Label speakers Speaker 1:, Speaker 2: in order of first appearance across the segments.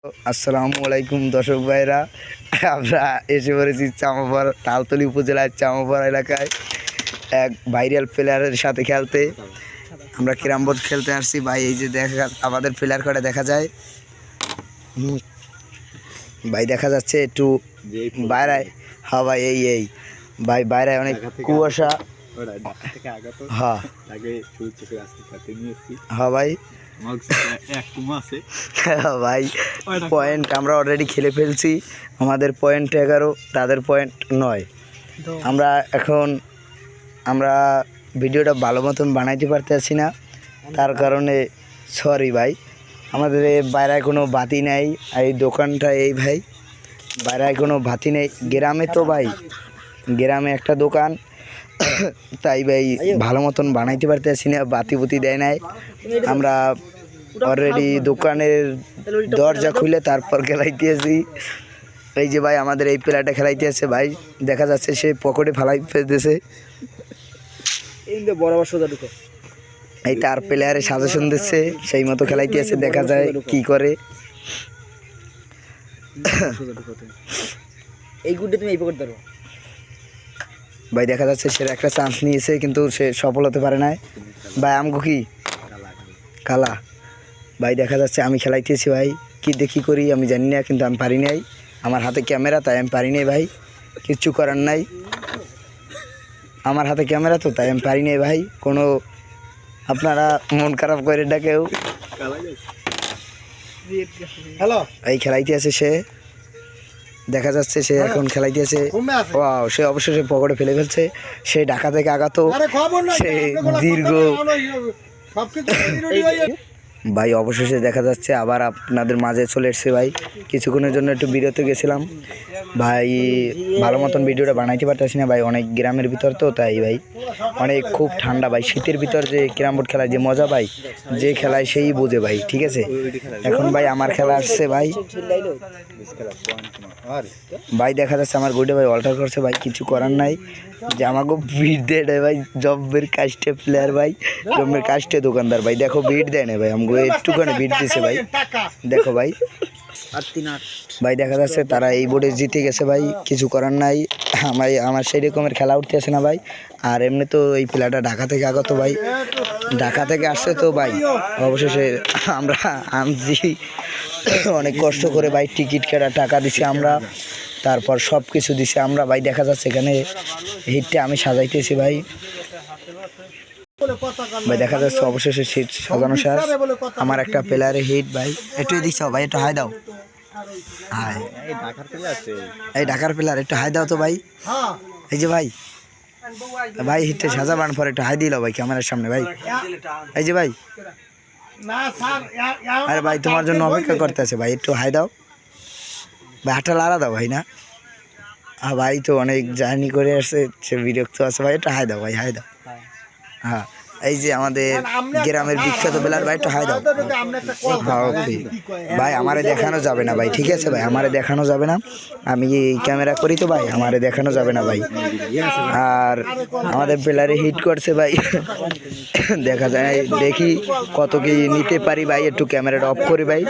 Speaker 1: আসসালামু আলাইকুম দর্শক ভাইরা, আমরা এসে পড়েছি চামাপাড়া তালতলী উপজেলার চামাপাড়া এলাকায় এক ভাইরাল প্লেয়ারের সাথে খেলতে। আমরা ক্যারাম বোর্ড খেলতে আসছি ভাই। এই যে দেখা আমাদের প্লেয়ার কটা দেখা যায় ভাই, দেখা যাচ্ছে একটু বাইরে। হ্যাঁ ভাই, এই ভাই বাইরে অনেক কুয়াশা। হ্যাঁ হ্যাঁ ভাই, ভাই পয়েন্ট আমরা অলরেডি খেলে ফেলছি। আমাদের পয়েন্ট 11, তাদের পয়েন্ট 9। আমরা ভিডিওটা ভালো মতন বানাইতে পারতেছি না, তার কারণে সরি ভাই। আমাদের বাইরে কোনো বাতি নেই, এই দোকানটা এই ভাই বাইরে কোনো বাতি নেই। গ্রামে তো ভাই, গ্রামে একটা দোকান, তাই ভাই ভালো মতন বানাইতে পারতেছি না, বাতি বুতি দেয় নাই। আমরা অলরেডি দোকানের দরজা খুলে তারপর খেলাইতেছি। এই যে ভাই আমাদের এই প্লেয়ারটা খেলাইতেছে ভাই, দেখা যাচ্ছে সে পকেটে ফেলাই ফেলতেছে। এই তার প্লেয়ারে সাজেশন দিচ্ছে, সেই মতো খেলাইতেছে, দেখা যায় কি করে।
Speaker 2: এই গুডে তুমি এই পকেট ধরো
Speaker 1: ভাই, দেখা যাচ্ছে সে একটা চান্স নিয়েছে কিন্তু সে সফল হতে পারে নাই ভাই। আমগো কি কালা ভাই, দেখা যাচ্ছে আমি খেলাইতেছি ভাই, কি দেখি করি আমি জানি না, কিন্তু আমি পারি নাই। আমার হাতে ক্যামেরা, তাই আমি পারি নাই ভাই, কিচ্ছু করার নাই। আমার হাতে ক্যামেরা তো, তাই আমি পারি নাই ভাই। কোনো আপনারা মন খারাপ করে ডাকেও। এই খেলাইতে আছে সে, দেখা যাচ্ছে সে এখন খেলাইতে আছে। সে অবশ্যই সে পকেটে ফেলে ফেলছে। সে ঢাকা থেকে আগাত, সে দীর্ঘ ভাই অবশেষে দেখা যাচ্ছে আবার আপনাদের মাঝে চলে এসছে ভাই। কিছুক্ষণের জন্য একটু বিরত গেছিলাম ভাই, ভালো মতন ভিডিওটা বানাইতে পারতেছি না ভাই, অনেক গ্রামের ভিতর তো, তাই ভাই অনেক খুব ঠান্ডা ভাই। শীতের ভিতর যে ক্যারাম বোর্ড খেলায় যে মজা ভাই, যে খেলায় সেই বোঝে ভাই, ঠিক আছে। এখন ভাই আমার খেলা আসছে ভাই, ভাই দেখা যাচ্ছে আমার গোটে ভাই অল্টার করছে ভাই, কিছু করার নাই। যে আমাকে বিট দেয় না ভাই, জব্বের কাস্টে প্লেয়ার ভাই, জব্বের কাস্টে দোকানদার ভাই, দেখো বিট দেয় না ভাই, আমাকে একটুখানি বিট দিছে ভাই, দেখো ভাই। ভাই দেখা যাচ্ছে তারা এই বোর্ডে জিতে গেছে ভাই, কিছু করার নাই। আমার সেই রকমের খেলা উঠতেছে না ভাই। আর এমনি তো এই প্লেয়ারটা ঢাকা থেকে আগত ভাই, ঢাকা থেকে আসছে তো ভাই, অবশেষে আমরা আনছি অনেক কষ্ট করে ভাই, টিকিট কেটা টাকা দিছি আমরা, তারপর সব কিছু দিছি আমরা ভাই। দেখা যাচ্ছে এখানে হিটটা আমি সাজাইতেছি ভাই, ভাই দেখা যাচ্ছে অবশেষে সিট সাজানো শেষ। আমার একটা প্লেয়ারে হিট ভাই, একটু দিচ্ছ ভাই, একটু হাই দাও। হাই, এই ঢাকার প্লেয়ার, একটু হাই দাও তো ভাই। এই যে ভাই, ভাই হিটটা সাজাবার পর একটু হাই দিল ভাই ক্যামেরার সামনে ভাই। এই যে ভাই, আরে ভাই তোমার জন্য অপেক্ষা করতে আছে ভাই, একটু হাই দাও ভাই, হাতটা লাড়া দাও ভাই। না ভাই তো অনেক জার্নি করে আসছে, সে বিরক্ত আছে ভাই, একটু হাই দাও ভাই, হাই দাও। হ্যাঁ, এই যে আমাদের গ্রামের বিখ্যাত প্লেয়ার ভাই, একটু হাই দাও ভাই। আমারে দেখানো যাবে না ভাই, ঠিক আছে ভাই, আমারে দেখানো যাবে না, আমি ক্যামেরা করি তো ভাই, আমারে দেখানো যাবে না ভাই। আর আমাদের প্লেয়ারে হিট করছে ভাই, দেখা যায়, দেখি কত কি নিতে পারি ভাই। একটু ক্যামেরাটা অফ করি ভাই,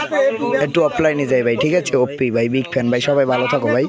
Speaker 1: একটু অফলাইনে যাই ভাই, ঠিক আছে। ওপি ভাই, বিগ ফ্যান ভাই, সবাই ভালো থাকো ভাই।